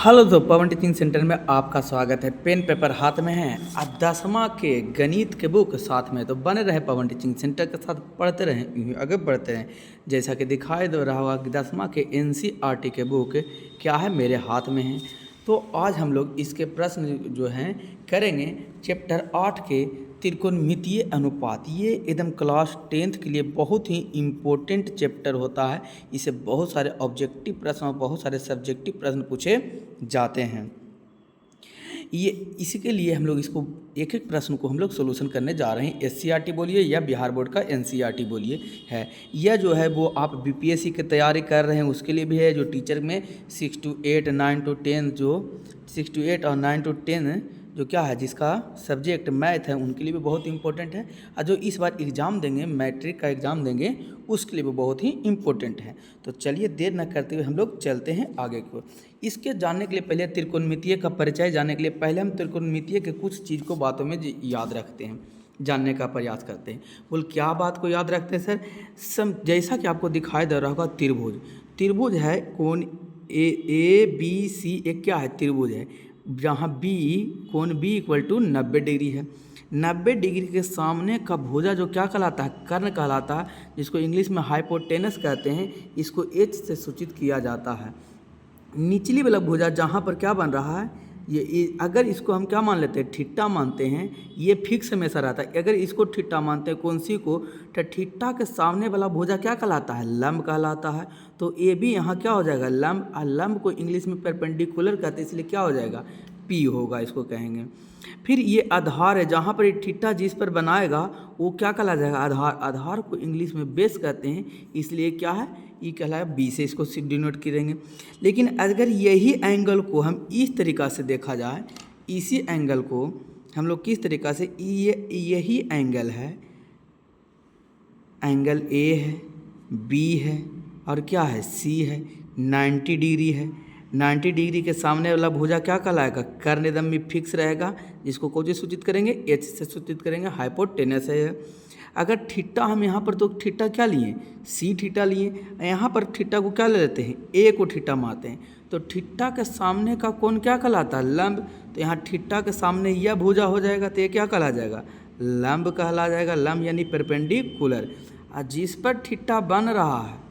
Hello तो पवन teaching centre में आपका स्वागत है। पेन पेपर हाथ में है और 10वां के गणित के बुक साथ में, तो बने रहे पवन टीचिंग सेंटर के साथ, पढ़ते रहें, आगे बढ़ते रहें। जैसा कि दिखाई दे रहा होगा कि 10वां के एनसीईआरटी के बुक क्या है मेरे हाथ में है। तो आज हम लोग इसके प्रश्न जो हैं करेंगे चैप्टर 8 के त्रिकोणमितीय अनुपात। ये एकदम क्लास 10th के लिए बहुत ही इम्पोर्टेंट चैप्टर होता है। इसे बहुत सारे ऑब्जेक्टिव प्रश्न और बहुत सारे सब्जेक्टिव प्रश्न पूछे जाते हैं। ये इसी के लिए हम लोग इसको एक एक प्रश्न को हम लोग सोल्यूशन करने जा रहे हैं। एससीईआरटी बोलिए या बिहार बोर्ड का एनसीईआरटी बोलिए है। यह जो है वो आप बीपीएससी की तैयारी कर रहे हैं उसके लिए भी है। जो टीचर में 6 to 8 9 to 10 जो 6 to 8 और 9 to 10 जो क्या है जिसका सब्जेक्ट मैथ है उनके लिए भी बहुत इंपॉर्टेंट है। और जो इस बार एग्ज़ाम देंगे, मैट्रिक का एग्ज़ाम देंगे, उसके लिए भी बहुत ही इम्पोर्टेंट है। तो चलिए देर न करते हुए हम लोग चलते हैं आगे की ओर। इसके जानने के लिए पहले त्रिकोणमितीय का परिचय जानने के लिए पहले हम त्रिकोणमितीय के कुछ चीज़ को बातों में याद रखते हैं, जानने का प्रयास करते हैं। बोल क्या बात को याद रखते हैं सर? जैसा कि आपको दिखाई दे रहा होगा त्रिभुज। त्रिभुज है कोण ए बी सी, एक क्या है त्रिभुज है जहाँ बी कोण बी इक्वल टू 90 डिग्री है। 90 डिग्री के सामने का भुजा जो क्या कहलाता है? कर्ण कहलाता है, जिसको इंग्लिश में हाइपोटेनस कहते हैं। इसको एच से सूचित किया जाता है। निचली वाला भुजा जहाँ पर क्या बन रहा है, ये अगर इसको हम क्या मान लेते हैं? थीटा मानते हैं। ये फिक्स हमेशा रहता है। अगर इसको थीटा मानते हैं कौन सी को, तो थीटा के सामने वाला भुजा क्या कहलाता है? लंब कहलाता है। तो ए भी यहाँ क्या हो जाएगा? लंब। और लंब को इंग्लिश में परपेंडिकुलर कहते हैं, इसलिए क्या हो जाएगा? पी होगा, इसको कहेंगे। फिर ये आधार है, जहाँ पर ये थीटा जिस पर बनाएगा वो क्या कहला जाएगा? आधार। आधार को इंग्लिश में बेस कहते हैं, इसलिए क्या है? ये कहलाएगा बी से इसको डिनोट करेंगे। लेकिन अगर यही एंगल को हम इस तरीक़ा से देखा जाए, इसी एंगल को हम लोग किस तरीक़ा से, यही एंगल है, एंगल ए है, बी है और क्या है? सी है। 90 डिग्री है। 90 डिग्री के सामने वाला भुजा क्या कहलाएगा? कर्ण एकदम में फिक्स रहेगा, जिसको कौन से सूचित करेंगे? एच से सूचित करेंगे, हाइपोटेनस है। अगर थीटा हम यहाँ पर, तो थीटा क्या लिए? सी थीटा लिए। यहाँ पर थीटा को क्या ले लेते हैं? ए को थीटा मानते हैं। तो थीटा के सामने का कोण क्या कहलाता है? लंब। तो यहाँ थीटा के सामने यह भुजा हो जाएगा, तो ये क्या कहला जाएगा? लंब कहला जाएगा। लंब यानी परपेंडिकुलर। और जिस पर थीटा बन रहा है,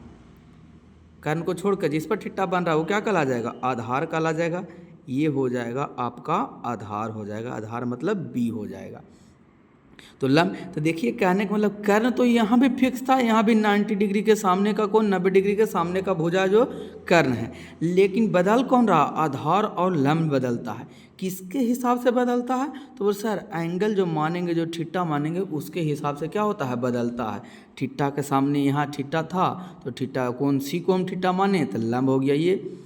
कर्ण को छोड़कर जिस पर थीटा बन रहा है वो क्या कहला जाएगा? आधार कहला जाएगा। ये हो जाएगा आपका आधार हो जाएगा। आधार मतलब बी हो जाएगा। तो लंब, तो देखिए कहने का मतलब कर्ण तो यहाँ भी फिक्स था, यहाँ भी 90 डिग्री के सामने का कोण, 90 डिग्री के सामने का भुजा जो कर्ण है। लेकिन बदल कौन रहा? आधार और लंब बदलता है। किसके हिसाब से बदलता है? तो सर एंगल जो मानेंगे, जो थीटा मानेंगे, उसके हिसाब से क्या होता है? बदलता है। थीटा के सामने यहाँ थीटा था, तो थीटा कौन सी को हम थीटा माने, तो लंब हो गया ये।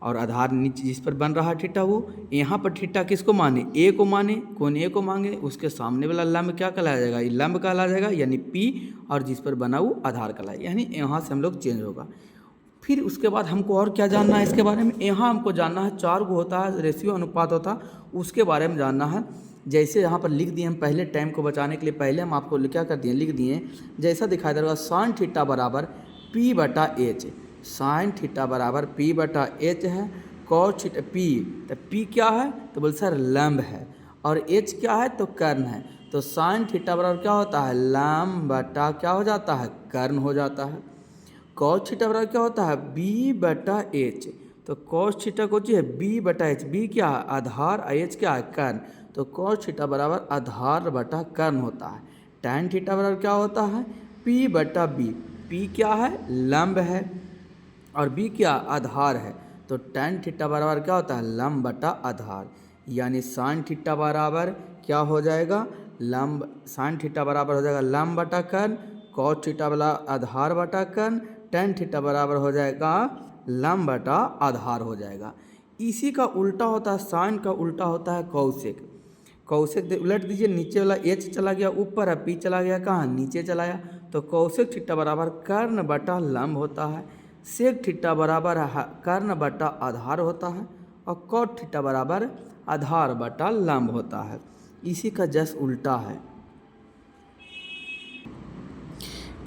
और आधार नीचे जिस पर बन रहा है थीटा, वो यहाँ पर थीटा किसको माने? ए को माने। कौन ए को मांगे? उसके सामने वाला लंब क्या कहलाया जाएगा? ये लंब कहला जाएगा, यानी पी। और जिस पर बना वो आधार कहलाएगा, यानी यहाँ से हम लोग चेंज होगा। फिर उसके बाद हमको और क्या जानना है इसके बारे में? यहाँ हमको जानना है 4 को होता है रेशियो अनुपात होता है, उसके बारे में जानना है। जैसे यहाँ पर लिख दिए हम, पहले टाइम को बचाने के लिए पहले हम आपको क्या कर दिए? लिख दिए। जैसा दिखाई दे रहा है साइन थीटा बराबर पी बटा एच। साइन थीटा बराबर पी बटा एच है। कॉस थीटा पी, तो पी क्या है? तो बोल सर लंब है। और एच क्या है? तो कर्ण है। तो साइन थीटा बराबर क्या होता है? लंब बटा क्या हो जाता है? कर्ण हो जाता है। कॉस थीटा बराबर क्या होता है? बी बटा एच। तो कॉस थीटा को जो है बी बटा एच, बी क्या है? आधार, एच क्या है? कर्ण। तो कॉस थीटा बराबर आधार बटा कर्ण होता है। टैन थीटा बराबर क्या होता है? पी बटा बी। पी क्या है? लंब है और बी क्या? आधार है। तो टैन थीटा बराबर क्या होता है? लंब बटा आधार। यानी साइन थीटा बराबर क्या हो जाएगा? लंब। साइन थीटा बराबर हो जाएगा लंब बटा कर्ण। कॉस थीटा वाला आधार बटा कर्ण। टैन थीटा बराबर हो जाएगा लंब बटा आधार हो जाएगा। इसी का उल्टा होता है, साइन का उल्टा होता है कौशिक। कौशिक उलट दीजिए, नीचे वाला एच चला गया ऊपर, है पी चला गया कहाँ? नीचे चला गया। तो कौशिक थीटा बराबर कर्ण बटा लंब होता है। सेक थीटा बराबर कर्ण बटा आधार होता है। और कॉट थीटा बराबर आधार बटा लंब होता है। इसी का जस उल्टा है।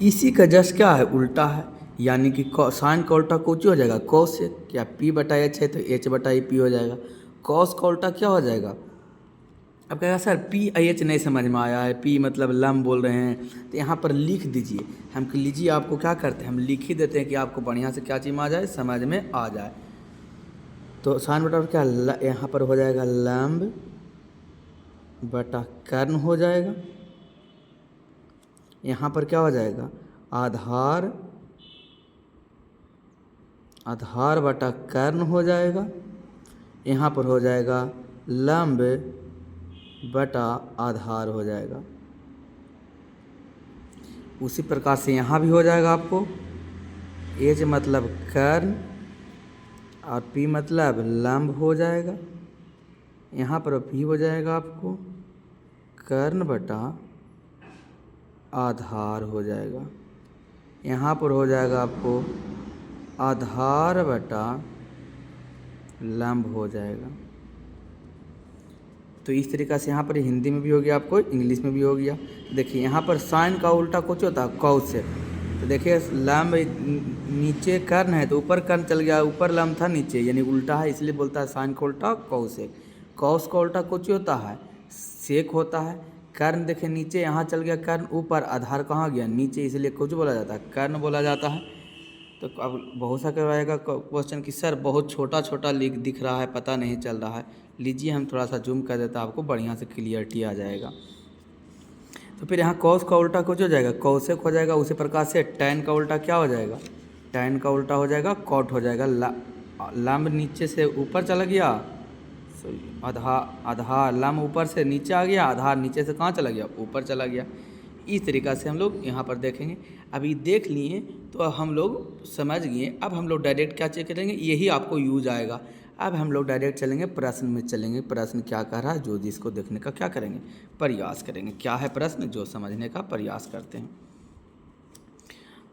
इसी का जस क्या है? उल्टा है। यानी कि साइन का उल्टा कोच हो जाएगा कोसेक। क्या पी बटा एच है तो एच बटा ई पी हो जाएगा। कॉस का उल्टा क्या हो जाएगा। अब कहेगा सर पी आई एच नहीं समझ में आया है, पी मतलब लम बोल रहे हैं, तो यहाँ पर लिख दीजिए। हम लीजिए आपको क्या करते हैं, हम लिख ही देते हैं कि आपको बढ़िया से क्या चीज़ में आ जाए, समझ में आ जाए। तो साइन बटा क्या यहाँ पर हो जाएगा लंब बटा कर्ण हो जाएगा। यहाँ पर क्या हो जाएगा आधार, आधार बटा कर्ण हो जाएगा। यहाँ पर हो जाएगा लंब बटा आधार हो जाएगा। उसी प्रकार से यहाँ भी हो जाएगा आपको एच मतलब कर्ण और पी मतलब लंब हो जाएगा। यहाँ पर भी हो जाएगा आपको कर्ण बटा आधार हो जाएगा। यहाँ पर हो जाएगा आपको आधार बटा लंब हो जाएगा। तो इस तरीक़ा से यहाँ पर हिंदी में भी हो गया, आपको इंग्लिश में भी हो गया। देखिए यहाँ पर साइन का उल्टा कुछ होता है कॉसेक। तो देखिए लंब नीचे कर्ण है तो ऊपर कर्ण चल गया, ऊपर लंब था नीचे यानी उल्टा है, इसलिए बोलता है साइन का उल्टा कॉसेक। कॉस का उल्टा कुछ होता है सेक होता है। कर्ण देखिए नीचे यहाँ चल गया कर्ण, ऊपर आधार कहाँ गया नीचे, इसलिए कुछ बोला जाता है कर्ण बोला जाता है। तो अब बहुत सा करवाएगा क्वेश्चन कि सर बहुत छोटा छोटा दिख रहा है, पता नहीं चल रहा है। लीजिए हम थोड़ा सा जूम कर देता, आपको बढ़िया से क्लियरिटी आ जाएगा। तो फिर यहाँ कॉस का उल्टा कुछ हो जाएगा कॉसेक हो जाएगा। उसी प्रकार से टैन का उल्टा क्या हो जाएगा, टैन का उल्टा हो जाएगा कॉट हो जाएगा। लंब नीचे से ऊपर चला गया, आधार लंब ऊपर से नीचे आ गया, आधार नीचे से कहाँ चला गया ऊपर चला गया। इस तरीक़ा से हम लोग यहाँ पर देखेंगे। अभी देख लिए तो हम लोग समझ गए। अब हम लोग डायरेक्ट क्या चेक करेंगे, यही आपको यूज आएगा। अब हम लोग डायरेक्ट चलेंगे प्रश्न में चलेंगे। प्रश्न क्या कह रहा है जो जिसको देखने का क्या करेंगे प्रयास करेंगे। क्या है प्रश्न, जो समझने का प्रयास करते हैं।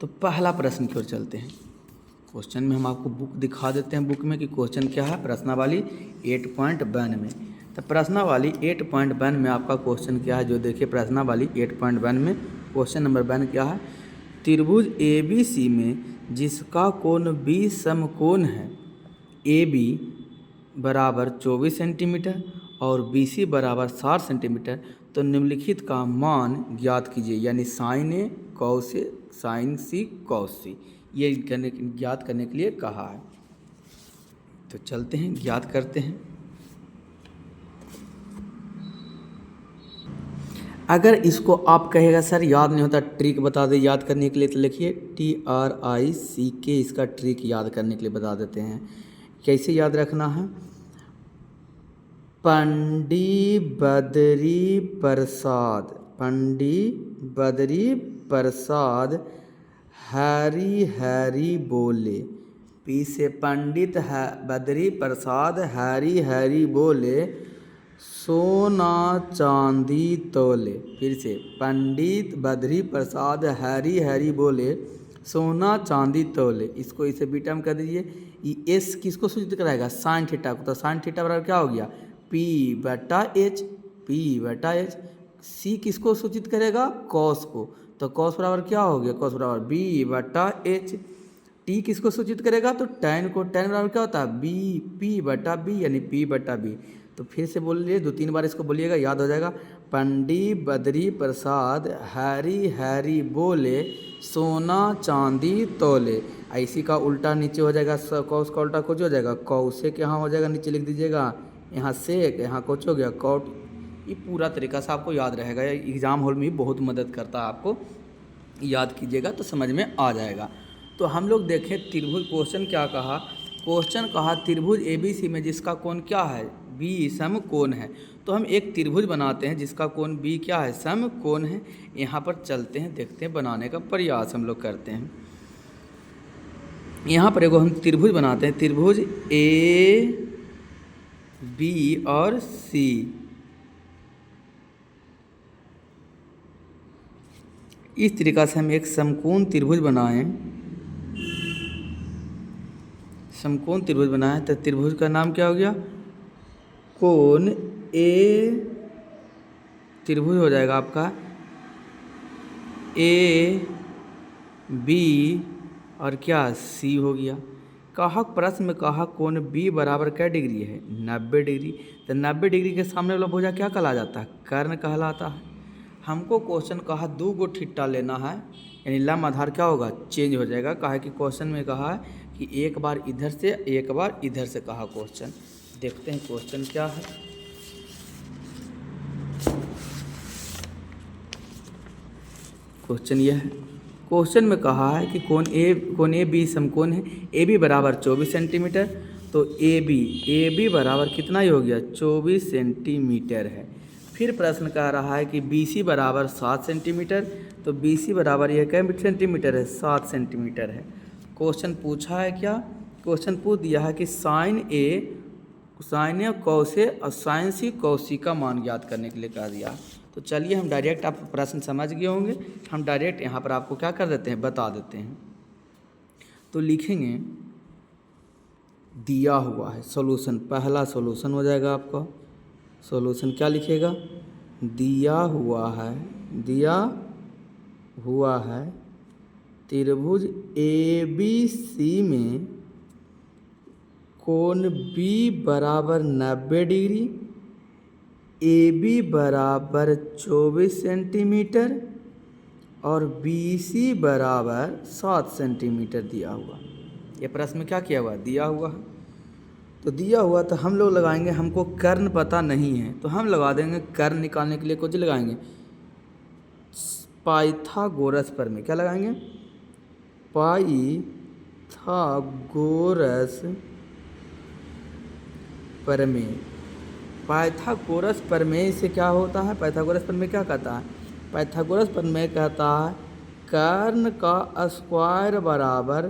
तो पहला प्रश्न की ओर चलते हैं। क्वेश्चन में हम आपको बुक दिखा देते हैं, बुक में कि क्वेश्चन क्या है। प्रश्नावली 8.1 में, तो प्रश्नावली 8.1 में आपका क्वेश्चन क्या है जो देखिए प्रश्नावली 8.1 में क्वेश्चन नंबर 1 क्या है। त्रिभुज ABC में जिसका कोण B समकोण है, AB बराबर 24 सेंटीमीटर और BC बराबर 60 सेंटीमीटर, तो निम्नलिखित का मान ज्ञात कीजिए। यानी sine A cos A sine C cos C, ये ज्ञात करने के लिए कहा है। तो चलते हैं ज्ञात करते हैं। अगर इसको आप कहेगा सर याद नहीं होता, ट्रिक बता दे याद करने के लिए, तो लिखिए TRICK, इसका ट्रिक याद करने के लिए बता देते हैं। कैसे याद रखना है, पंडित बद्री प्रसाद, पंडित बद्री प्रसाद हैरी हैरी बोले। पी से पंडित बद्री प्रसाद हैरी हैरी बोले सोना चांदी तोले। फिर से पंडित बद्री प्रसाद हैरी हैरी बोले सोना चांदी तोले। इसको इसे बीटम कर दीजिए। ये एस किसको सूचित कराएगा, साइन थीटा को। तो साइन थीटा बराबर क्या हो गया पी बटा एच, पी बटा एच। सी किसको सूचित करेगा, कॉस को। तो कॉस बराबर क्या हो गया, कॉस बराबर बी बटा एच। टी किसको सूचित करेगा, तो टैन को। टैन बराबर क्या होता है बी पी बटा बी, यानी पी बटा बी। तो फिर से बोल लीजिए, 2-3 बार इसको बोलिएगा, याद हो जाएगा। पंडित बद्री प्रसाद हैरी हैरी बोले सोना चांदी तोले। ऐसी का उल्टा नीचे हो जाएगा, कॉस का उल्टा कुछ हो जाएगा कौशेक, यहाँ हो जाएगा नीचे लिख दीजिएगा, यहाँ सेक, यहाँ कुछ हो गया कॉट। ये पूरा तरीका से आपको याद रहेगा। एग्ज़ाम हॉल में भी बहुत मदद करता है, आपको याद कीजिएगा तो समझ में आ जाएगा। तो हम लोग देखें त्रिभुज, क्वेश्चन क्या कहा, क्वेश्चन कहा त्रिभुज ABC में जिसका कोण क्या है, B समकोण है। तो हम एक त्रिभुज बनाते हैं जिसका कोण B क्या है, समकोण है। यहाँ पर चलते हैं, देखते हैं, बनाने का प्रयास हम लोग करते हैं। यहाँ पर एगो हम त्रिभुज बनाते हैं, त्रिभुज A B और C। इस तरीक़ा से हम एक समकोण त्रिभुज बनाएं, समकोण त्रिभुज बनाएं। तो त्रिभुज का नाम क्या हो गया, कोण A, त्रिभुज हो जाएगा आपका A B और क्या सी हो गया। कहा प्रश्न में कहा कोण बी बराबर क्या डिग्री है 90 डिग्री। तो 90 डिग्री के सामने वाला भुजा क्या कहला जाता है कर्ण कहलाता है। हमको क्वेश्चन कहा 2 गो थीटा लेना है यानी लंब आधार क्या होगा चेंज हो जाएगा। कहा कि क्वेश्चन में कहा है कि एक बार इधर से एक बार इधर से कहा क्वेश्चन। देखते हैं क्वेश्चन क्या है। क्वेश्चन यह है। क्वेश्चन में कहा है कि कोण ए बी समकोण है ए बी बराबर 24 सेंटीमीटर। तो ए बी बराबर कितना ही हो गया 24 सेंटीमीटर है। फिर प्रश्न कह रहा है कि बी सी बराबर 7 सेंटीमीटर। तो बी सी बराबर यह क्या सेंटीमीटर है 7 सेंटीमीटर है। क्वेश्चन पूछा है क्या क्वेश्चन पूछ दिया है कि साइन ए कौशे और साइन सी कौशी का मान ज्ञात करने के लिए कह दिया। तो चलिए हम डायरेक्ट आप प्रश्न समझ गए होंगे। हम डायरेक्ट यहाँ पर आपको क्या कर देते हैं बता देते हैं। तो लिखेंगे दिया हुआ है सॉल्यूशन। पहला सॉल्यूशन हो जाएगा आपका सॉल्यूशन क्या लिखेगा दिया हुआ है त्रिभुज ए बी सी में कोण बी बराबर 90 डिग्री ए बी बराबर 24 सेंटीमीटर और बी सी बराबर 7 सेंटीमीटर दिया हुआ। ये प्रश्न में क्या किया हुआ दिया हुआ है। तो दिया हुआ तो हम लोग लगाएंगे हमको कर्ण पता नहीं है तो हम लगा देंगे कर्ण निकालने के लिए कुछ लगाएंगे पाइथागोरस प्रमेय। क्या लगाएंगे पाइथागोरस प्रमेय। पाइथागोरस प्रमेय से क्या होता है पाइथागोरस प्रमेय क्या कहता है पाइथागोरस प्रमेय कहता है कर्ण का स्क्वायर बराबर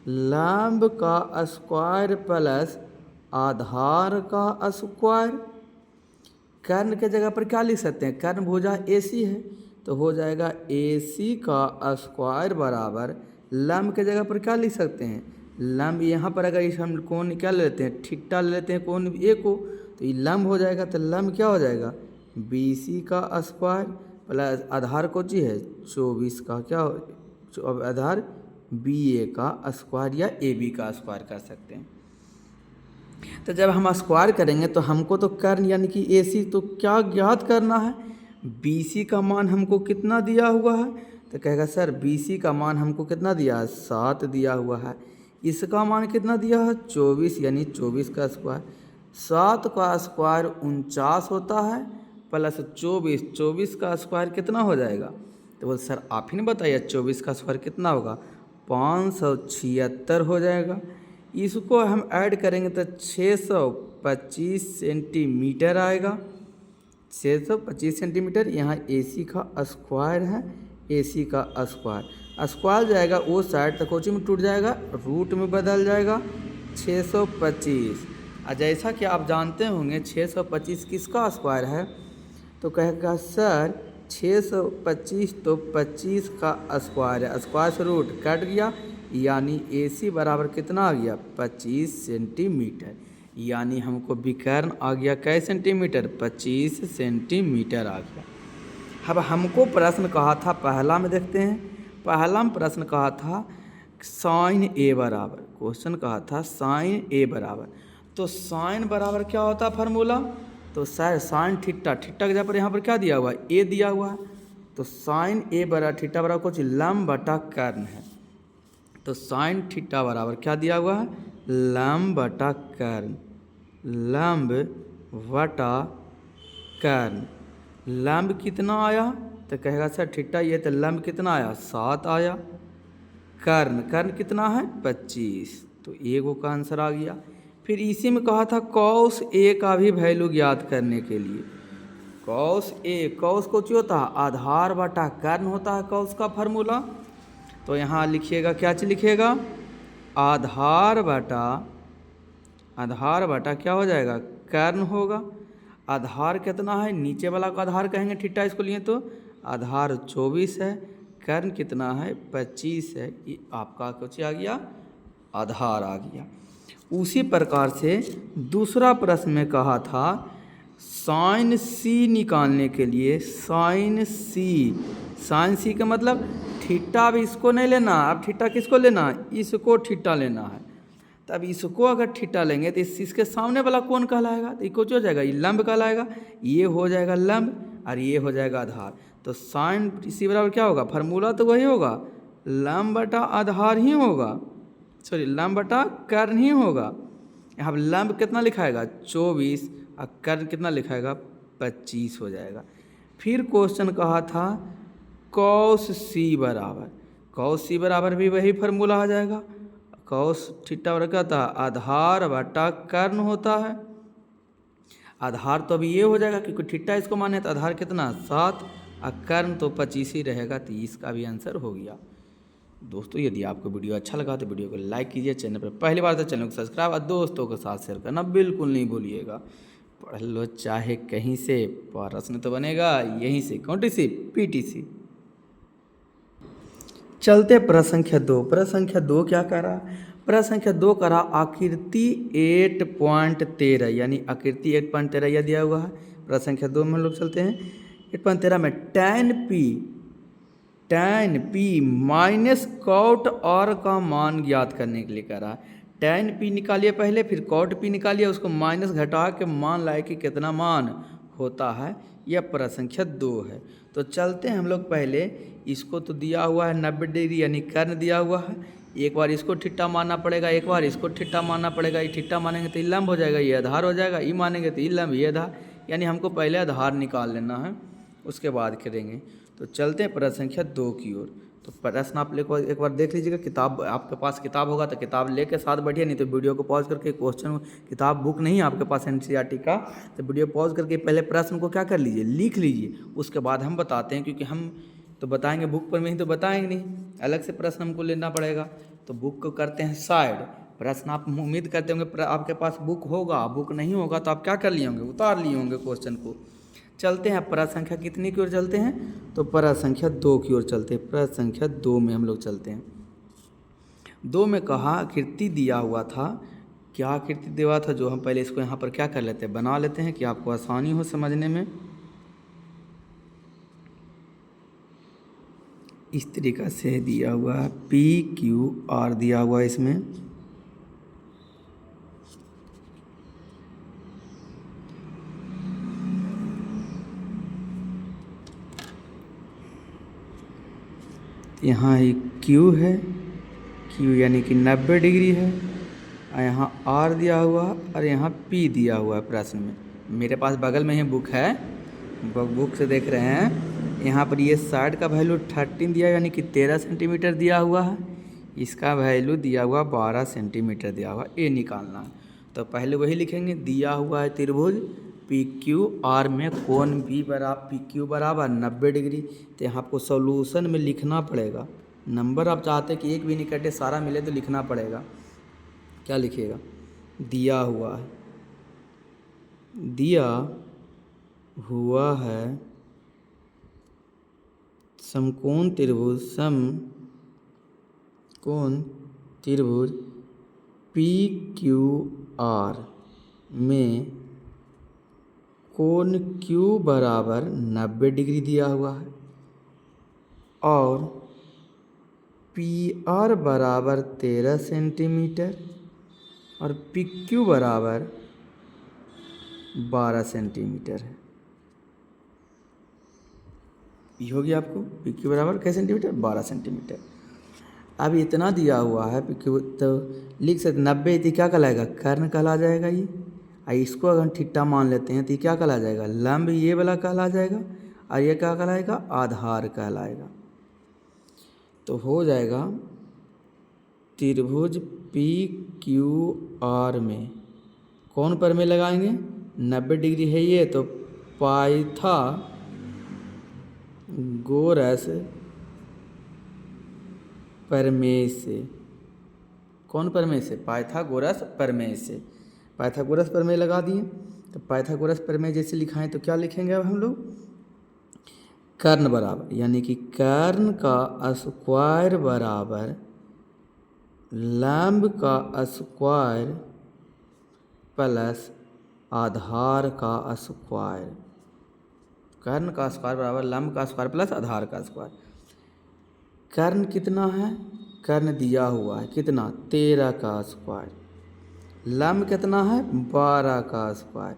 लंब का स्क्वायर प्लस आधार का स्क्वायर। कर्ण के जगह पर क्या लिख सकते हैं कर्ण भुजा ए सी है तो हो जाएगा ए सी का स्क्वायर बराबर लंब के जगह पर क्या लिख सकते हैं लंब। यहाँ पर अगर इस हम कोण क्या ले लेते हैं थीटा ले लेते हैं कोण ए को तो ये लंब हो जाएगा। तो लंब क्या हो जाएगा बी सी का स्क्वायर प्लस आधार को जी है 24 का क्या आधार बी ए का स्क्वायर या ए बी का स्क्वायर कर सकते हैं। तो जब हम स्क्वायर करेंगे तो हमको तो कर्ण यानी कि ए सी तो क्या ज्ञात करना है बी सी का मान हमको कितना दिया हुआ है। तो कहेगा सर बी सी का मान हमको कितना दिया है 7 दिया हुआ है। इसका मान कितना दिया है 24 यानी 24 का स्क्वायर 7 का स्क्वायर 49 होता है प्लस 24 का स्क्वायर कितना हो जाएगा। तो बोल सर आप ही ने बताइए 24 का स्क्वायर कितना होगा 576 हो जाएगा। इसको हम ऐड करेंगे तो 625 सेंटीमीटर आएगा 625 सेंटीमीटर। यहाँ ए सी का स्क्वायर है ए सी का स्क्वायर जाएगा वो साइड तक कोची में टूट जाएगा रूट में बदल जाएगा 625। और जैसा कि आप जानते होंगे 625 किसका स्क्वायर है तो कहेगा सर 625 तो 25 का स्क्वायर है स्क्वायर से रूट कट गया यानी ए सी बराबर कितना आ गया 25 सेंटीमीटर। यानी हमको विकर्ण आ गया कै सेंटीमीटर 25 सेंटीमीटर आ गया। अब हमको प्रश्न कहा था पहला में देखते हैं। पहला में प्रश्न कहा था साइन ए बराबर क्वेश्चन कहा था साइन ए बराबर। तो साइन बराबर क्या होता है फार्मूला तो सर साइन थीटा के जगह पर यहाँ पर क्या दिया हुआ है ए दिया हुआ है। तो साइन ए बराबर थीटा बराबर कुछ लंब बटा कर्ण है। तो साइन थीटा बराबर क्या दिया हुआ है लंब बटा कर्ण लंब बटा कर्ण। लंब कितना आया तो कहेगा सर थीटा ये तो लंब कितना आया 7 आया। कर्ण कितना है 25 तो ए को का आंसर आ गया। फिर इसी में कहा था कॉस ए का भी वैल्यू ज्ञात करने के लिए कॉस को क्या होता है आधार बटा कर्ण होता है कॉस का फार्मूला। तो यहाँ लिखिएगा क्या चीज लिखिएगा आधार बटा क्या हो जाएगा कर्ण होगा। आधार कितना है नीचे वाला का आधार कहेंगे थीटा इसको लिए तो आधार 24 है कर्ण कितना है 25 है। ये आपका कुछ आ गया आधार आ गया। उसी प्रकार से दूसरा प्रश्न में कहा था साइन सी निकालने के लिए साइन सी का मतलब थीटा अब इसको नहीं लेना, अब थीटा किसको लेना है, इसको थीटा लेना है। तो अब इसको अगर थीटा लेंगे तो इसके सामने वाला कौन कहलाएगा, तो ये हो जाएगा, ये लंब कहलाएगा, ये हो जाएगा लंब और ये हो जाएगा आधार। तो साइन इसी बराबर क्या होगा, फार्मूला तो वही होगा, लंब बटा आधार ही होगा, सॉरी लंब बटा कर्ण ही होगा। यहाँ लंब कितना लिखाएगा 24 और कर्ण कितना लिखाएगा 25 हो जाएगा। फिर क्वेश्चन कहा था कॉस सी बराबर, कॉस सी बराबर भी वही फार्मूला आ जाएगा, कॉस थीटा बराबर क्या था, आधार बटा कर्ण होता है। आधार तो अभी ये हो जाएगा क्योंकि थीटा इसको माने तो आधार कितना 7 और कर्ण तो 25 ही रहेगा, तो इसका भी आंसर हो गया। दोस्तों यदि आपको वीडियो अच्छा लगा तो वीडियो को लाइक कीजिए, चैनल पर पहली बार तो चैनल को सब्सक्राइब और दोस्तों के साथ शेयर करना बिल्कुल नहीं भूलिएगा। पढ़ लो चाहे कहीं से, प्रश्न तो बनेगा यहीं से, कौन सी पीटीसी। चलते प्रश्न संख्या 2। प्रश्न संख्या 2 क्या कह रहा, प्रश्न संख्या 2 कह रहा आकृति 8.13 यानी आकृति 8.13 यह दिया हुआ है। प्रश्न संख्या 2 में हम लोग चलते हैं 8.13 में tan p minus cot r का मान ज्ञात करने के लिए कह रहा है। tan p निकालिए पहले, फिर कॉट p निकालिए, उसको माइनस घटा के मान लाए कि कितना मान होता है। यह प्रश्न संख्या 2 है। तो चलते हैं हम लोग पहले, इसको तो दिया हुआ है 90 डिग्री यानी कर्ण दिया हुआ है, एक बार इसको ठिट्टा मानना पड़ेगा, एक बार इसको ठिट्टा मानना पड़ेगा। ये ठिट्टा मानेंगे तो ये लंब हो जाएगा, ये आधार हो जाएगा, ये मानेंगे तो ये लंब ये आधार, यानी हमको पहले आधार निकाल लेना है, उसके बाद करेंगे। तो चलते हैं प्रश्न संख्या 2 की ओर। तो प्रश्न आप एक बार देख लीजिएगा, किताब आपके पास किताब होगा तो किताब लेके साथ बैठिए, नहीं तो वीडियो को पॉज करके क्वेश्चन, किताब बुक नहीं है आपके पास एनसीईआरटी का, तो वीडियो पॉज करके पहले प्रश्न को क्या कर लीजिए, लिख लीजिए, उसके बाद हम बताते हैं, क्योंकि हम तो बताएंगे बुक पर में ही तो बताएंगे नहीं, अलग से प्रश्न हमको लेना पड़ेगा। तो बुक को करते हैं साइड, प्रश्न आप उम्मीद करते होंगे आपके पास बुक होगा, बुक नहीं होगा तो आप क्या कर लिए होंगे, उतार लिए होंगे क्वेश्चन को। चलते हैं प्रश्न संख्या कितनी की ओर चलते हैं, तो प्रश्न संख्या 2 की ओर चलते हैं। प्रश्न संख्या 2 में हम लोग चलते हैं। 2 में कहा आकृति दिया हुआ था, क्या आकृति दिया हुआ था, जो हम पहले इसको यहाँ पर क्या कर लेते हैं, बना लेते हैं कि आपको आसानी हो समझने में। इस तरीक़ा से दिया हुआ है, PQR दिया हुआ है इसमें, यहाँ एक Q है, Q यानी कि 90 डिग्री है, और यहाँ R दिया हुआ और यहाँ P दिया हुआ है। प्रश्न में मेरे पास बगल में ही बुक है, बुक से देख रहे हैं, यहाँ पर ये साइड का वैल्यू 13 दिया यानी कि 13 सेंटीमीटर दिया हुआ है, इसका वैल्यू दिया हुआ 12 सेंटीमीटर दिया हुआ, ये निकालना है। तो पहले वही लिखेंगे, दिया हुआ है त्रिभुज PQR में कोण PQ बराबर 90 डिग्री। तो यहाँ आपको सॉल्यूशन में लिखना पड़ेगा, नंबर आप चाहते कि एक भी नहीं कटे सारा मिले तो लिखना पड़ेगा। क्या लिखिएगा, दिया हुआ है, दिया हुआ है समकोण त्रिभुज, समकोण त्रिभुज PQR में कोण Q बराबर 90 डिग्री दिया हुआ है और PR बराबर 13 सेंटीमीटर और PQ बराबर 12 सेंटीमीटर है। ये हो गया आपको, PQ बराबर कैसे सेंटीमीटर, 12 सेंटीमीटर। अब इतना दिया हुआ है PQ, तो लिख सकते 90, तो क्या कहलाएगा, कर्ण कहला जाएगा ये। इसको अगर थीटा मान लेते हैं तो ये क्या कहला जाएगा, लंब ये वाला कहला जाएगा, और ये क्या कहलाएगा, आधार कहलाएगा। तो हो जाएगा त्रिभुज PQR में कौन प्रमेय लगाएंगे, 90 डिग्री है ये, तो पाइथागोरस प्रमेय से, कौन प्रमेय से, पाइथागोरस प्रमेय से, पाइथागोरस प्रमेय लगा दिए। तो पाइथागोरस प्रमेय जैसे लिखाएं तो क्या लिखेंगे अब हम लोग, कर्ण बराबर, यानी कि कर्ण का स्क्वायर बराबर लंब का स्क्वायर प्लस आधार का कर्ण कितना है, कर्ण दिया हुआ है कितना 13 का स्क्वायर, लंब कितना है 12 का स्क्वायर,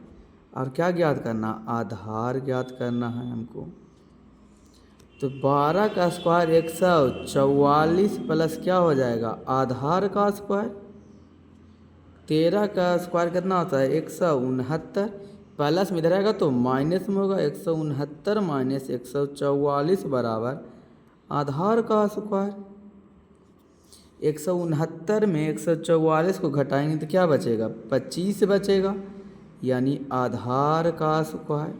और क्या ज्ञात करना, आधार ज्ञात करना है हमको। तो 12 का स्क्वायर 144 प्लस क्या हो जाएगा आधार का स्क्वायर, 13 का स्क्वायर कितना होता है 169, प्लस में इधर आएगा तो माइनस में होगा, 169 माइनस 144 बराबर आधार का स्क्वायर। 169 में 144 को घटाएंगे तो क्या बचेगा 25 बचेगा, यानी आधार का स्क्वायर।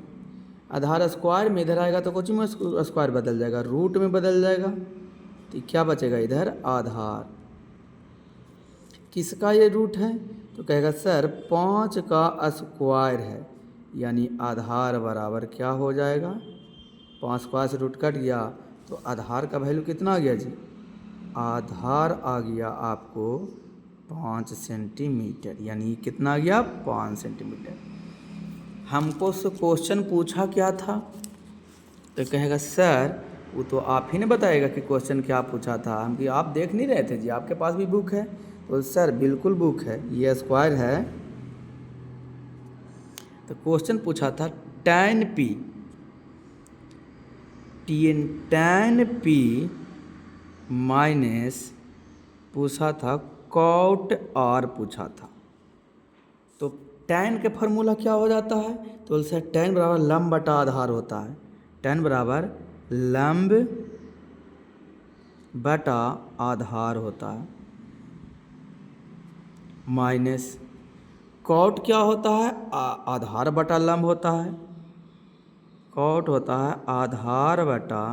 आधार स्क्वायर में इधर आएगा तो कुछ में स्क्वायर बदल जाएगा, रूट में बदल जाएगा, तो क्या बचेगा इधर आधार। किसका ये रूट है, तो कहेगा सर 5 का स्क्वायर है, यानी आधार बराबर क्या हो जाएगा, 5 स्क्वायर से रूट कट गया तो आधार का वैल्यू कितना आ गया जी, आधार आ गया आपको 5 सेंटीमीटर, यानी कितना आ गया 5 सेंटीमीटर। हमको से क्वेश्चन पूछा क्या था, तो कहेगा सर वो तो आप ही ने बताएगा कि क्वेश्चन क्या पूछा था, हम कि आप देख नहीं रहे थे जी, आपके पास भी बुक है। तो सर बिल्कुल बुक है, ये स्क्वायर है। तो क्वेश्चन पूछा था tan p माइनस पूछा था cot r पूछा था। तो tan के फार्मूला क्या हो जाता है, तो सर tan बराबर लंब बटा आधार होता है, tan बराबर लंब बटा आधार होता है, माइनस कॉट क्या होता है आधार बटा लंब होता है, कॉट होता है आधार बटा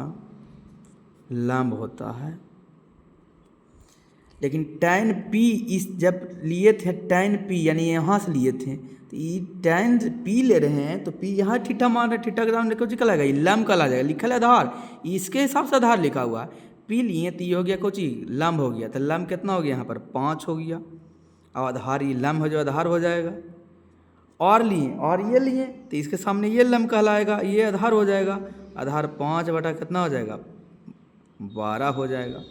लंब होता है। लेकिन tan p इस जब लिए थे tan p यानी यहाँ से लिए थे, तो ये tan p ले रहे हैं तो p यहाँ थीटा मान रहे, थीटा के दाम लिखो निकल आएगा, ये लंब का आ जाएगा, लिखल है आधार, इसके हिसाब से आधार लिखा हुआ है। p लिए तो ये हो गया कुछ लंब हो गया, तो लंब कितना हो गया यहाँ पर 5 हो गया, अब आधार ये लंब हो जो आधार हो जाएगा, और लिए और ये लिए तो इसके सामने ये लंब कहलाएगा, ये आधार हो जाएगा, आधार 5 बटा कितना हो जाएगा 12 हो जाएगा।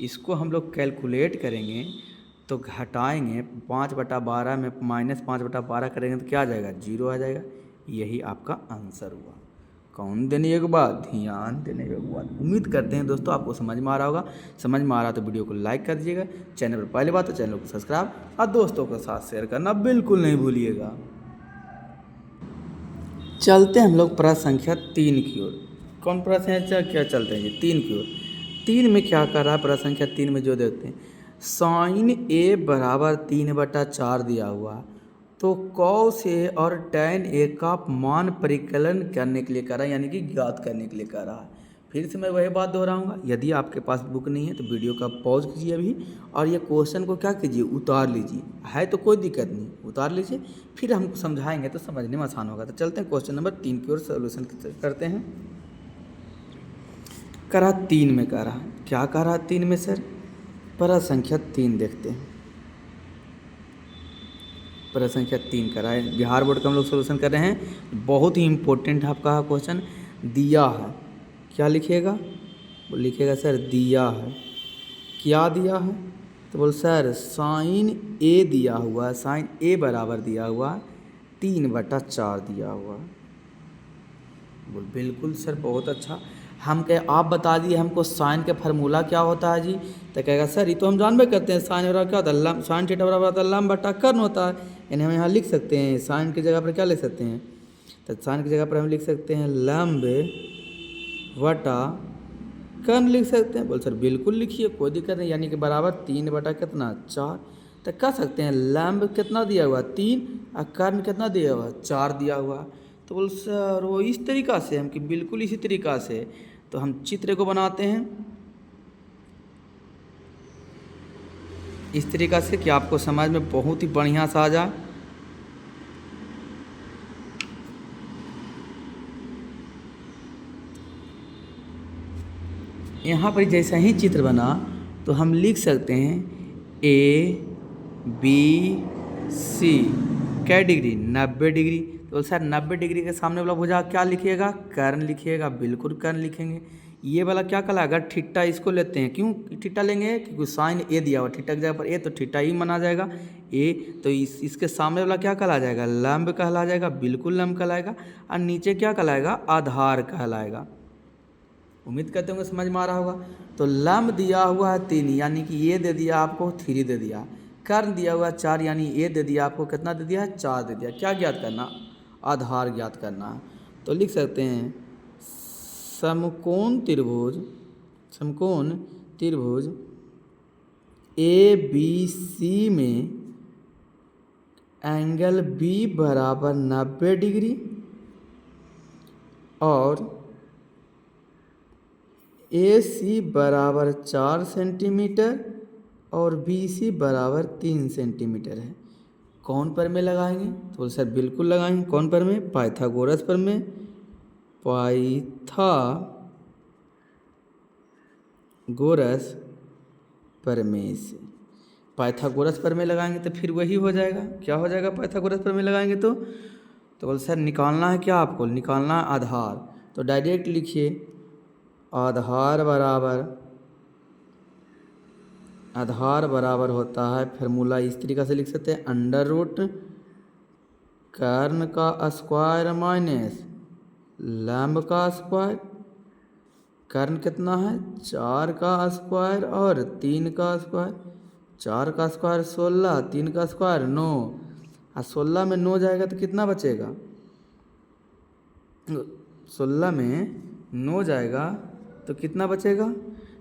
इसको हम लोग कैलकुलेट करेंगे तो घटाएंगे 5 बटा 12 में माइनस 5 बटा 12 करेंगे तो क्या आ जाएगा 0 आ जाएगा। यही आपका आंसर हुआ। कौन देने के बाद, ध्यान देने के बाद। उम्मीद करते हैं दोस्तों आपको समझ में आ रहा होगा। समझ में आ रहा तो वीडियो को लाइक कर दीजिएगा, चैनल पर पहली बात तो चैनल को सब्सक्राइब और दोस्तों के साथ शेयर करना बिल्कुल नहीं भूलिएगा। चलते हैं हम लोग प्रश्न संख्या 3 की ओर। कौन प्रश्न है, क्या चलते हैं ये 3 की ओर। 3 में क्या कर रहा है, प्रश्न संख्या 3 में जो देखते हैं साइन ए बराबर 3/4 दिया हुआ, तो कॉस ए और tan ए का मान परिकलन करने के लिए कर रहा है, यानी कि ज्ञात करने के लिए कर रहा है। फिर से मैं वही बात दोहराऊंगा, यदि आपके पास बुक नहीं है तो वीडियो का पॉज कीजिए अभी और ये क्वेश्चन को क्या कीजिए उतार लीजिए, है तो कोई दिक्कत नहीं, उतार लीजिए, फिर हम समझाएंगे तो समझने में आसान होगा। तो चलते हैं क्वेश्चन नंबर 3 की ओर सोल्यूशन करते हैं। करा 3 में कह रहा है, क्या कह रहा है 3 में सर, प्रश्न संख्या 3 देखते हैं। प्रश्न संख्या 3 करा है, बिहार बोर्ड का हम लोग सोल्यूशन कर रहे हैं। बहुत ही इम्पोर्टेंट आपका क्वेश्चन दिया है, क्या लिखिएगा, वो लिखिएगा सर दिया है, क्या दिया है, तो बोल सर साइन ए दिया हुआ है, साइन ए बराबर दिया हुआ 3/4 दिया हुआ। बोल बिल्कुल सर बहुत अच्छा, हम कहे आप बता दिए हमको साइन का फार्मूला क्या होता है जी, तो कहेगा सर ये तो हम जानबे करते हैं, साइन बराबर क्या होता है लंब, साइन थीटा बराबर होता है लंब बटा कर्ण होता है, यानी हम यहाँ लिख सकते हैं साइन की जगह पर क्या लिख सकते हैं, तो साइन की जगह पर हम लिख सकते हैं लंब बटा कर्ण लिख सकते हैं। बोल सर बिल्कुल लिखिए कोई दिक्कत नहीं, यानी कि बराबर 3/4, तो कह सकते हैं लंब कितना दिया हुआ 3 और कर्ण कितना दिया हुआ 4 दिया हुआ। तो बोल सर वो इस तरीक़ा से, हम कि बिल्कुल इसी तरीक़ा से, तो हम चित्र को बनाते हैं इस तरीक़ा से कि आपको समझ में बहुत ही बढ़िया सा आ जाए। यहाँ पर जैसा ही चित्र बना तो हम लिख सकते हैं AB C क्या डिग्री 90 डिग्री। तो सर 90 डिग्री के सामने वाला भुजा क्या लिखिएगा, कर्ण लिखिएगा, बिल्कुल कर्ण लिखेंगे। ये वाला क्या कहलाएगा, थीटा। इसको लेते हैं, क्यों थीटा लेंगे, क्योंकि साइन ए दिया हुआ, थीटा की जगह पर ए, तो थीटा ही माना जाएगा ए। तो इसके सामने वाला क्या कहला जाएगा, लंब कहला जाएगा, बिल्कुल लंब कहलाएगा। और नीचे क्या कहलाएगा, आधार कहलाएगा। उम्मीद करते होंगे समझ में आ रहा होगा। तो लंब दिया हुआ है 3, यानी कि ये दे दिया आपको 3 दे दिया। कर्ण दिया हुआ 4, यानी ये दे दिया आपको कितना दे दिया, 4 दे दिया। क्या ज्ञात करना, आधार ज्ञात करना है। तो लिख सकते हैं समकोण त्रिभुज ए बी सी में एंगल बी बराबर 90 डिग्री और ए सी बराबर 4 सेंटीमीटर और बी सी बराबर 3 सेंटीमीटर है। कौन पर में लगाएंगे, तो सर बिल्कुल लगाएंगे। कौन पर में, पाइथागोरस पर में। पाइथागोरस प्रमेय से, पाइथागोरस पर में लगाएंगे तो फिर वही हो जाएगा। क्या हो जाएगा, पाइथागोरस पर में लगाएंगे तो बोल सर निकालना है क्या, आपको निकालना है आधार। तो डायरेक्ट लिखिए आधार बराबर होता है, फार्मूला इस तरीक़ा से लिख सकते हैं, अंडर रूट कर्ण का स्क्वायर माइनस लंब का स्क्वायर। कर्ण कितना है, 4 का स्क्वायर और 3 का स्क्वायर। 4 का स्क्वायर 16, 3 का स्क्वायर 9, और 16 में 9 जाएगा तो कितना बचेगा, 16 में 9 जाएगा तो कितना बचेगा।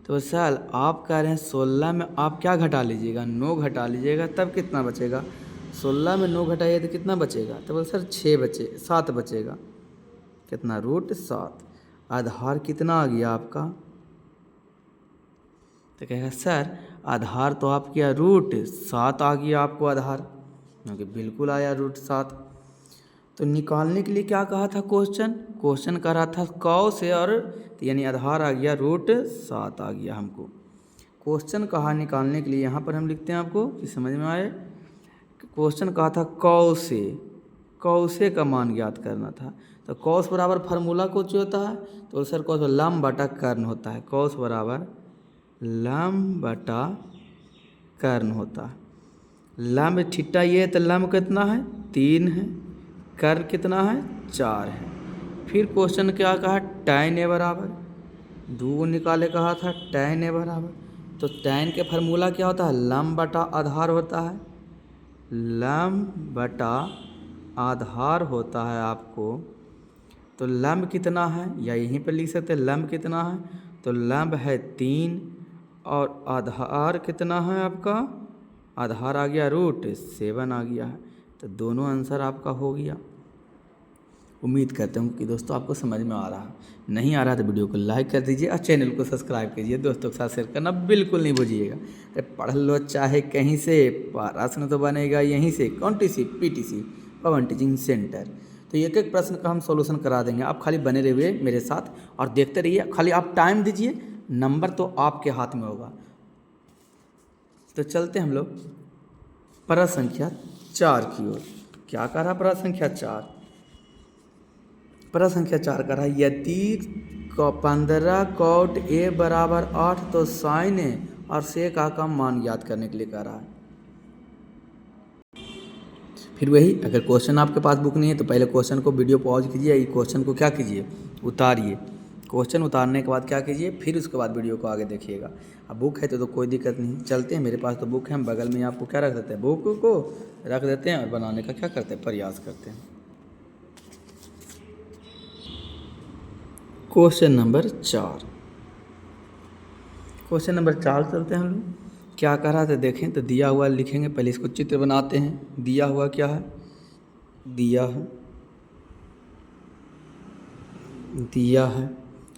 तो सर आप कह रहे हैं 16 में आप क्या घटा लीजिएगा, 9 घटा लीजिएगा, तब कितना बचेगा। 16 में 9 घटाइए तो कितना बचेगा, तो बोल सर 7 बचेगा। कितना, √7। आधार कितना आ गया आपका, तो कहेगा सर आधार तो आप किया √7 आ गया आपको आधार, क्योंकि बिल्कुल आया √7। तो निकालने के लिए क्या कहा था, क्वेश्चन कह रहा था कौ से, और तो यानी आधार आ गया √7 आ गया हमको। क्वेश्चन कहा निकालने के लिए, यहाँ पर हम लिखते हैं आपको कि समझ में आए। क्वेश्चन कहा था कौ से का मान ज्ञात करना था। तो कौस बराबर फार्मूला कुछ होता है, तो सर कौस लंब बटा कर्ण होता है। कौस बराबर लंब बटा कर्ण होता है। लंब थीटा ये है, तो लंब कितना है, 3 है। कर्ण कितना है, 4 है। फिर क्वेश्चन क्या कहा, tan ए बराबर 2 निकाले कहा था, tan ए बराबर। तो tan के फार्मूला क्या होता है, लंब बटा आधार होता है। लंब बटा आधार होता है आपको। तो लंब कितना है, या यहीं पर लिख सकते हैं लंब कितना है, तो लंब है 3 और आधार कितना है आपका, आधार आ गया √7 आ गया है। तो दोनों आंसर आपका हो गया। उम्मीद करते हूँ कि दोस्तों आपको समझ में आ रहा है। नहीं आ रहा तो वीडियो को लाइक कर दीजिए और चैनल को सब्सक्राइब कीजिए। दोस्तों के साथ शेयर करना बिल्कुल नहीं भूलिएगा। अरे पढ़ लो चाहे कहीं से, प्रश्न तो बनेगा यहीं से, कौन टीसी पीटीसी पवन टीचिंग सेंटर। तो एक एक प्रश्न का हम सॉल्यूशन करा देंगे, आप खाली बने रहिए मेरे साथ और देखते रहिए। खाली आप टाइम दीजिए, नंबर तो आपके हाथ में होगा। तो चलते हम लोग प्रश्न संख्या 4 की ओर। क्या कह रहा प्रश्न संख्या 4, प्रश्न संख्या 4 कर रहा है यदि 15 cot a बराबर 8 तो sin a और sec a का मान ज्ञात करने के लिए कह रहा है। फिर वही, अगर क्वेश्चन आपके पास बुक नहीं है तो पहले क्वेश्चन को वीडियो पॉज कीजिए, ये क्वेश्चन को क्या कीजिए, उतारिए। क्वेश्चन उतारने के बाद क्या कीजिए, फिर उसके बाद वीडियो को आगे देखिएगा। अब बुक है तो कोई दिक्कत नहीं, चलते हैं। मेरे पास तो बुक है, हम बगल में आपको क्या रख देते हैं, बुक को रख देते हैं और बनाने का क्या करते हैं, प्रयास करते हैं। क्वेश्चन नंबर 4, क्वेश्चन नंबर 4 चलते हैं हम लोग। क्या कह रहा था देखें, तो दिया हुआ लिखेंगे, पहले इसको चित्र बनाते हैं। दिया हुआ क्या है, दिया है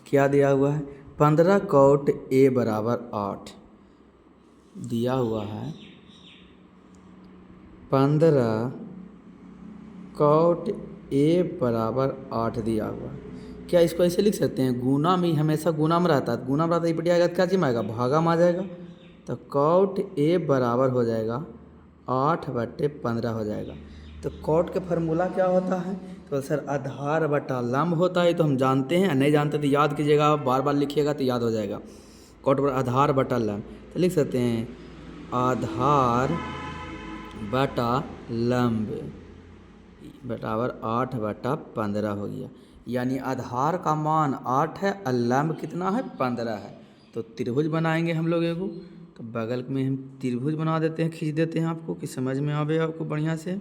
क्या दिया हुआ है, 15 cot a बराबर 8 दिया हुआ है। 15 cot a बराबर 8 दिया हुआ है। क्या इसको ऐसे लिख सकते हैं, गुना में हमेशा गुना में रहता है, गुना में रहता है, ये आएगा क्या चीज में आएगा, भागा में आ जाएगा। तो cot a बराबर हो जाएगा 8/15 हो जाएगा। तो cot का फार्मूला क्या होता है, तो सर आधार बटा लंब होता है, तो हम जानते हैं, नहीं जानते तो याद कीजिएगा, बार बार लिखिएगा तो याद हो जाएगा। कॉट पर आधार बटा लंब, तो लिख सकते हैं आधार बटा लंब बराबर 8/15 हो गया। यानी आधार का मान 8 है और लंब कितना है 15 है। तो त्रिभुज बनाएंगे हम लोग एगो, तो बगल में हम त्रिभुज बना देते हैं, खींच देते हैं आपको कि समझ में आवे आपको बढ़िया से।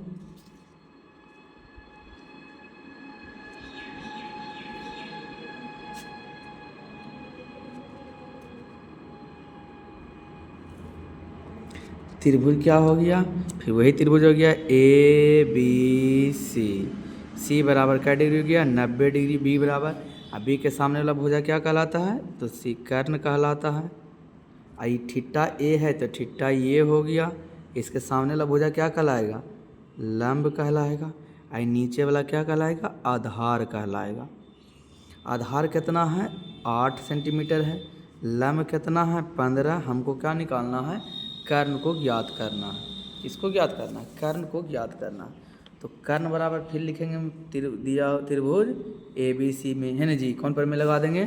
त्रिभुज क्या हो गया, फिर वही त्रिभुज हो गया ABC। सी बराबर क्या डिग्री हो गया 90 डिग्री। बी बराबर, अब बी के सामने वाला भुजा क्या कहलाता है, तो सी कर्ण कहलाता है। आई थीटा ए है तो थीटा ये हो गया, इसके सामने वाला भुजा क्या कहलाएगा, लंब कहलाएगा। आई नीचे वाला क्या कहलाएगा, आधार कहलाएगा। आधार कितना है 8 सेंटीमीटर है, लंब कितना है 15। हमको क्या निकालना है, कर्ण को ज्ञात करना है। किसको ज्ञात करना है, कर्ण को ज्ञात करना है। तो कर्ण बराबर फिर लिखेंगे हम दिया त्रिभुज ABC में, है ना जी, कौन पर में लगा देंगे,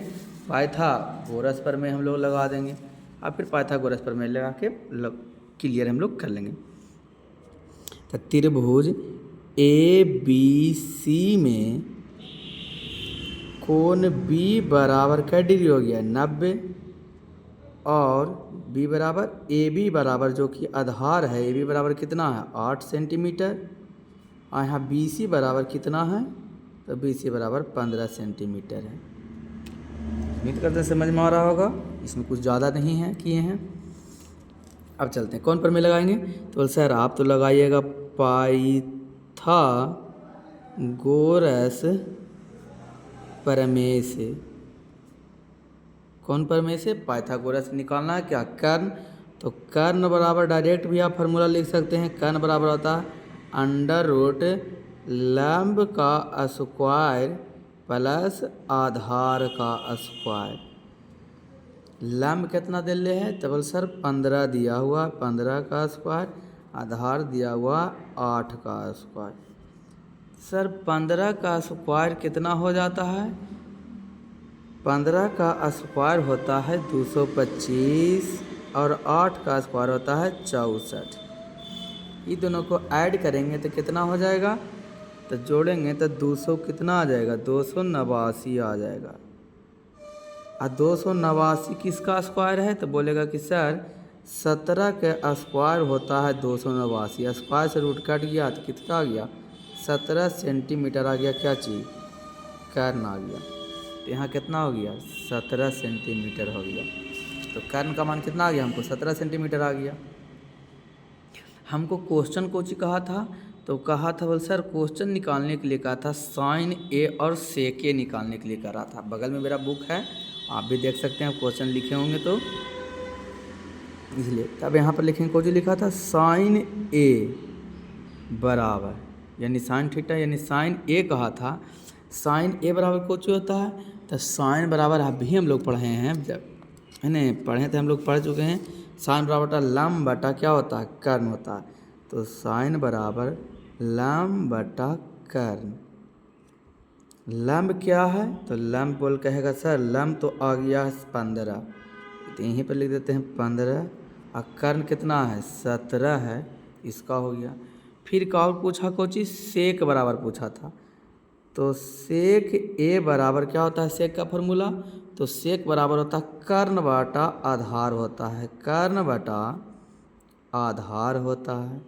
पाइथागोरस पर में हम लोग लगा देंगे। अब फिर पाइथागोरस पर में लगा के क्लियर हम लोग कर लेंगे। तो त्रिभुज ABC में कोण B बराबर क्या डिग्री हो गया 90, और B बराबर AB बराबर जो कि आधार है, AB बराबर कितना है 8 सेंटीमीटर, और यहाँ BC बराबर कितना है, तो BC बराबर 15 सेंटीमीटर है। उम्मीद करते हैं समझ में आ रहा होगा, इसमें कुछ ज़्यादा नहीं है किए हैं। अब चलते हैं कौन पर में लगाएंगे, तो सर आप तो लगाइएगा पाइथागोरस प्रमेय से। कौन प्रमेय से, पाइथागोरस निकालना है क्या, कर्ण। तो कर्ण बराबर डायरेक्ट भी आप फार्मूला लिख सकते हैं, कर्ण बराबर होता है √ लंब का स्क्वायर प्लस आधार का स्क्वायर। लंब कितना दे ले है, तो बोल सर 15 दिया हुआ, 15 का स्क्वायर, आधार दिया हुआ 8 का स्क्वायर। सर 15 का स्क्वायर कितना हो जाता है, 15 का स्क्वायर होता है 225, और 8 का स्क्वायर होता है 64। ये दोनों को ऐड करेंगे तो कितना हो जाएगा, तो जोड़ेंगे तो 200 कितना आ जाएगा, 289 आ जाएगा। और 289 किसका स्क्वायर है, तो बोलेगा कि सर 17 के स्क्वायर होता है 289। स्क्वायर से रूट कट गया तो कितना आ गया, 17 सेंटीमीटर आ गया, क्या चीज़, कर्ण आ गया। तो यहाँ कितना हो गया, 17 सेंटीमीटर हो गया। तो कर्ण का मान कितना आ गया हमको, 17 सेंटीमीटर आ गया। हमको क्वेश्चन कोच कहा था, तो कहा था बोल सर क्वेश्चन निकालने के लिए कहा था साइन ए और सेक ए निकालने के लिए कह रहा था। बगल में मेरा बुक है, आप भी देख सकते हैं, क्वेश्चन लिखे होंगे तो इसलिए। तब यहाँ पर लिखेंगे कोच लिखा था साइन ए बराबर, यानी साइन थीटा यानी साइन ए कहा था। साइन ए बराबर कोच होता है, तो साइन बराबर अभी हम लोग पढ़े हैं, जब है ना पढ़े थे हम लोग, पढ़ चुके हैं। साइन बराबर लंब बटा क्या होता है, कर्ण होता है। तो साइन बराबर लंब बटा कर्ण। लंब क्या है, तो लंब बोल कहेगा सर लंब तो आ गया 15, तो यहीं पर लिख देते हैं 15, और कर्ण कितना है 17 है, इसका हो गया। फिर का और पूछा कोची, सेक बराबर पूछा था। तो सेक ए बराबर क्या होता है, सेक का फॉर्मूला, तो सेक बराबर होता है कर्ण बटा आधार होता है, कर्ण बटा आधार होता है।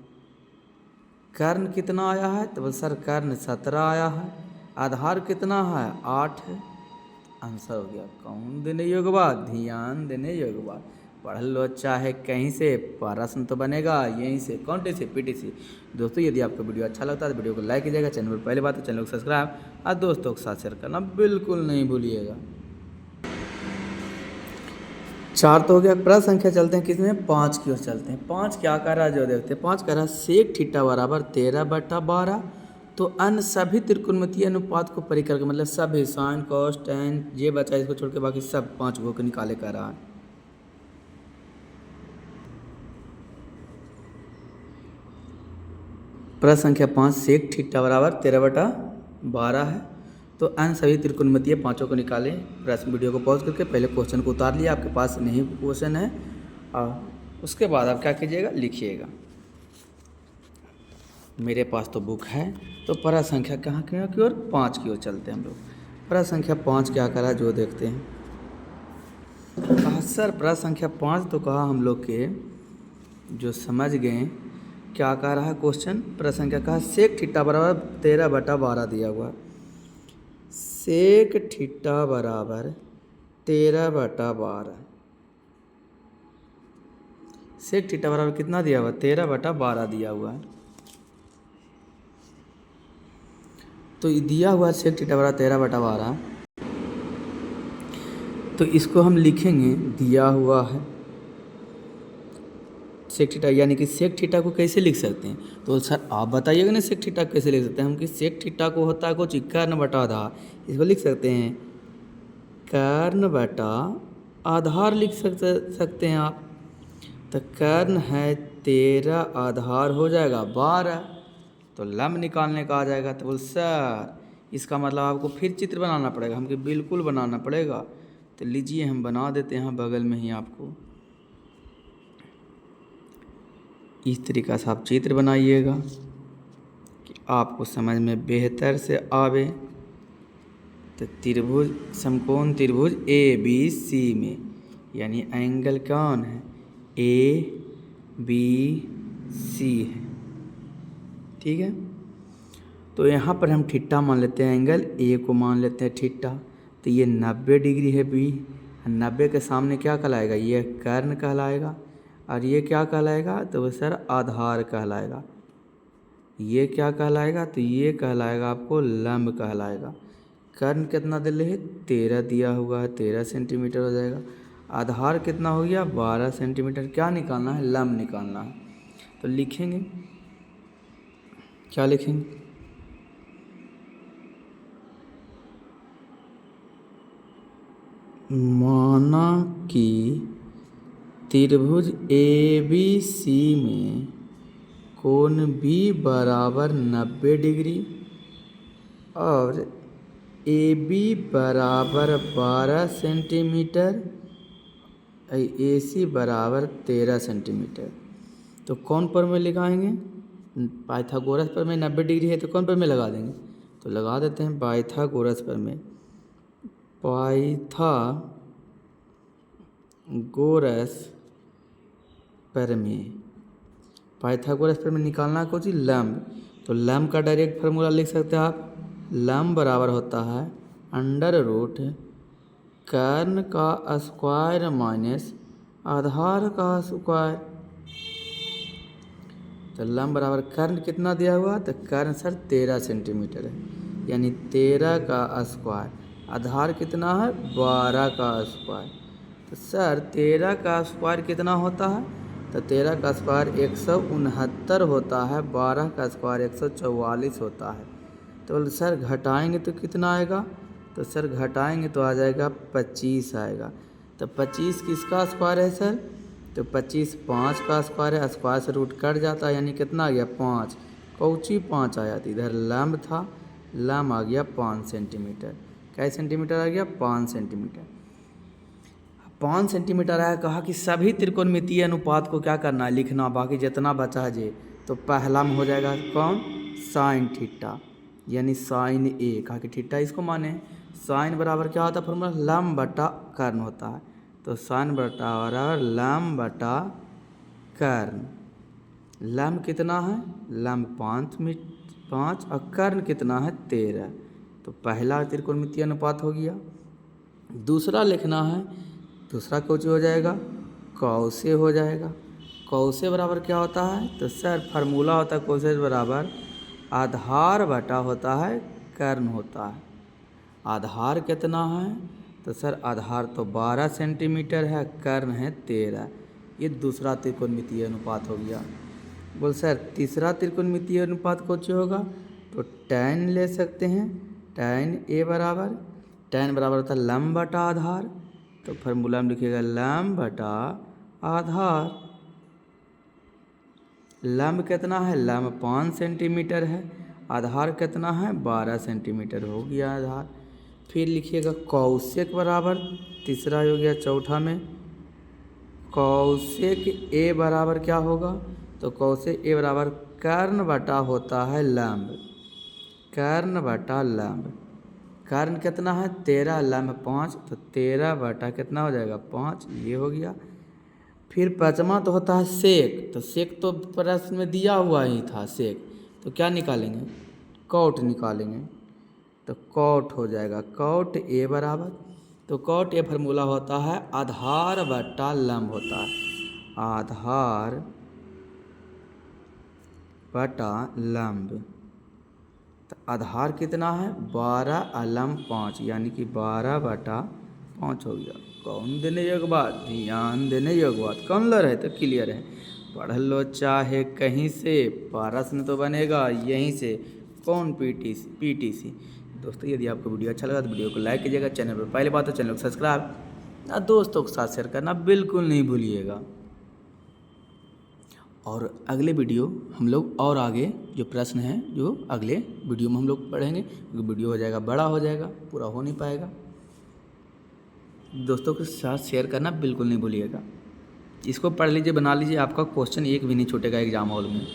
कर्ण कितना आया है, तो सर कर्ण 17 आया है, आधार कितना है 8 है। आंसर हो गया। कौन देने योग्य बात, ध्यान देने योग्य बात। पढ़ लो चाहे कहीं से, प्रश्न तो बनेगा यहीं से, कौन से PTC। दोस्तों यदि आपको वीडियो अच्छा लगता है तो वीडियो को लाइक कीजिएगा, चैनल पर पहले बात तो चैनल को सब्सक्राइब, और दोस्तों के साथ शेयर करना बिल्कुल नहीं भूलिएगा। 4 तो हो गया। प्रश्न संख्या चलते हैं किसमें, 5 की ओर चलते हैं। 5 क्या कह रहा है जो देखते हैं। 5 कह रहा है सेक थीटा बराबर 13/12। तो अन्य सभी त्रिकोणमितीय अनुपात को परिकर, मतलब सभी साइन कॉस टेन ये बचा, इसको छोड़ के बाकी सब 5 को निकाले कर रहा है। प्रश्न संख्या 5 सेक थीटा बराबर 13/12 12 है। तो अन्य सभी त्रिकोणमितीय पाँचों को निकालें। प्रश्न वीडियो को पॉज करके पहले क्वेश्चन को उतार लिया, आपके पास नहीं क्वेश्चन है, और उसके बाद आप क्या कीजिएगा, लिखिएगा। मेरे पास तो बुक है। तो परा संख्या कहाँ की ओर, 5 की ओर चलते हैं हम लोग। परा संख्या 5 क्या करा जो देखते हैं। कहा सर परा संख्या 5 तो कहा हम लोग के जो समझ गए क्या कह रहा है क्वेश्चन। परा संख्या कहा सेक थीटा बराबर 13/12 दिया हुआ। सेक थीटा बराबर 13/12। सेक थीटा बराबर कितना दिया हुआ, 13/12 दिया हुआ है। तो ये दिया हुआ सेक थीटा बराबर 13/12। तो इसको हम लिखेंगे, दिया हुआ है सेक थीटा, यानी कि सेक थीटा को कैसे लिख सकते हैं। तो सर आप बताइएगा ना सेक थीटा कैसे लिख सकते हैं हम, कि सेक थीटा को होता है कुछ कर्ण बटा आधार। इसको लिख सकते हैं कर्ण बटा आधार लिख सकते हैं आप। तो कर्ण है 13, आधार हो जाएगा 12। तो लंब निकालने का आ जाएगा। तो बोल सर इसका मतलब आपको फिर चित्र बनाना पड़ेगा। हमको बिल्कुल बनाना पड़ेगा। तो लीजिए हम बना देते हैं बगल में ही आपको। इस तरीक़ा से आप चित्र बनाइएगा कि आपको समझ में बेहतर से आवे। तो त्रिभुज, समकोण त्रिभुज ABC में, यानी एंगल कौन है, ABC है, ठीक है। तो यहाँ पर हम थीटा मान लेते हैं, एंगल A को मान लेते हैं थीटा। तो ये 90 डिग्री है B। 90 के सामने क्या कहलाएगा, ये कर्ण कहलाएगा। और ये क्या कहलाएगा, तो वो सर आधार कहलाएगा। ये क्या कहलाएगा, तो ये कहलाएगा आपको लंब कहलाएगा। कर्ण कितना दे रहे, 13 दिया हुआ है, 13 सेंटीमीटर हो जाएगा। आधार कितना हो गया, 12 सेंटीमीटर। क्या निकालना है, लंब निकालना है। तो लिखेंगे, क्या लिखेंगे, माना कि त्रिभुज ABC में कोण B बराबर 90 डिग्री और AB बराबर 12 सेंटीमीटर, AC बराबर 13 सेंटीमीटर। तो कौन पर में लगाएंगे, पाइथागोरस पर में 90 डिग्री है तो कौन पर में लगा देंगे। तो लगा देते हैं पाइथागोरस पर में। पाइथागोरस पर में निकालना है कुछ लंब। तो लंब का डायरेक्ट फार्मूला लिख सकते हैं आप। लंब बराबर होता है अंडर रूट कर्ण का स्क्वायर माइनस आधार का स्क्वायर। तो लंब बराबर कर्ण कितना दिया हुआ, तो कर्ण सर 13 सेंटीमीटर है, यानी 13 का स्क्वायर। आधार कितना है, 12 का स्क्वायर। तो सर 13 का स्क्वायर कितना होता है, तो 13 का स्क्वायर 169 होता है, 12 का स्क्वायर 144 होता है। तो सर घटाएंगे तो कितना आएगा, तो सर घटाएंगे तो आ जाएगा 25 आएगा। तो 25 किसका स्क्वायर है सर, तो 25 5 का स्क्वायर है। स्क्वायर से रूट कट जाता है, यानी कितना आ गया 5। कौची 5 आया, तो इधर लंब था, लंब आ गया 5 सेंटीमीटर। कै सेंटीमीटर आ गया, 5 सेंटीमीटर। 5 सेंटीमीटर आया। कहा कि सभी त्रिकोणमितीय अनुपात को क्या करना है, लिखना। बाकी जितना बचा है जे, तो पहला में हो जाएगा कौन, साइन थीटा, यानी साइन A। कहा कि थीटा इसको माने। साइन बराबर क्या होता है फॉर्मूला, लंब बटा कर्ण होता है। तो साइन बटा बराबर लंब बटा कर्ण। लंब कितना है, लंब 5 और कर्ण कितना है 13। तो पहला त्रिकोणमितीय अनुपात हो गया। दूसरा लिखना है, दूसरा कुछ हो जाएगा, कौसे हो जाएगा। कौसे बराबर क्या होता है, तो सर फार्मूला होता है कौसे बराबर आधार बटा होता है कर्ण होता है। आधार कितना है, तो सर आधार तो 12 सेंटीमीटर है, कर्ण है 13। ये दूसरा त्रिकोणमितीय अनुपात हो गया। बोल सर तीसरा त्रिकोणमितीय अनुपात कौन होगा, तो tan ले सकते हैं। tan A बराबर, tan बराबर होता है लंब बटा आधार। तो फार्मूला में लिखिएगा लंब बटा आधार। लंब कितना है, लंब 5 सेंटीमीटर है, आधार कितना है 12 सेंटीमीटर हो गया आधार। फिर लिखिएगा कौशिक बराबर, तीसरा हो गया चौथा में कौशिक ए बराबर क्या होगा, तो कौशिक ए बराबर कर्ण बटा होता है लंब, कर्ण बटा लंब। कर्ण कितना है 13, लंब 5, तो 13 बटा कितना हो जाएगा 5, ये हो गया। फिर पाँचवा तो होता है सेक, तो सेक तो प्रश्न में दिया हुआ ही था सेक, तो क्या निकालेंगे कॉट निकालेंगे, तो कॉट हो जाएगा कॉट ए बराबर, तो कॉट ए फार्मूला होता है आधार बटा लंब होता है, आधार बटा लंब। तो आधार कितना है 12 और लंब 5, यानी कि 12 बटा 5 हो गया। कौन देने योग्य बात, ध्यान देने योग्य बात, कौन लड़ है तो क्लियर है। पढ़ लो चाहे कहीं से, प्रश्न तो बनेगा यहीं से, कौन पीटीसी। दोस्तों यदि आपको वीडियो अच्छा लगा तो वीडियो को लाइक कीजिएगा, चैनल पर पहले बात तो चैनल को सब्सक्राइब ना दोस्तों के साथ शेयर करना बिल्कुल नहीं भूलिएगा। और अगले वीडियो हम लोग और आगे जो प्रश्न हैं जो अगले वीडियो में हम लोग पढ़ेंगे, क्योंकि वीडियो हो जाएगा बड़ा हो जाएगा, पूरा हो नहीं पाएगा। दोस्तों के साथ शेयर करना बिल्कुल नहीं भूलिएगा। इसको पढ़ लीजिए, बना लीजिए, आपका क्वेश्चन एक भी नहीं छूटेगा एग्जाम हॉल में।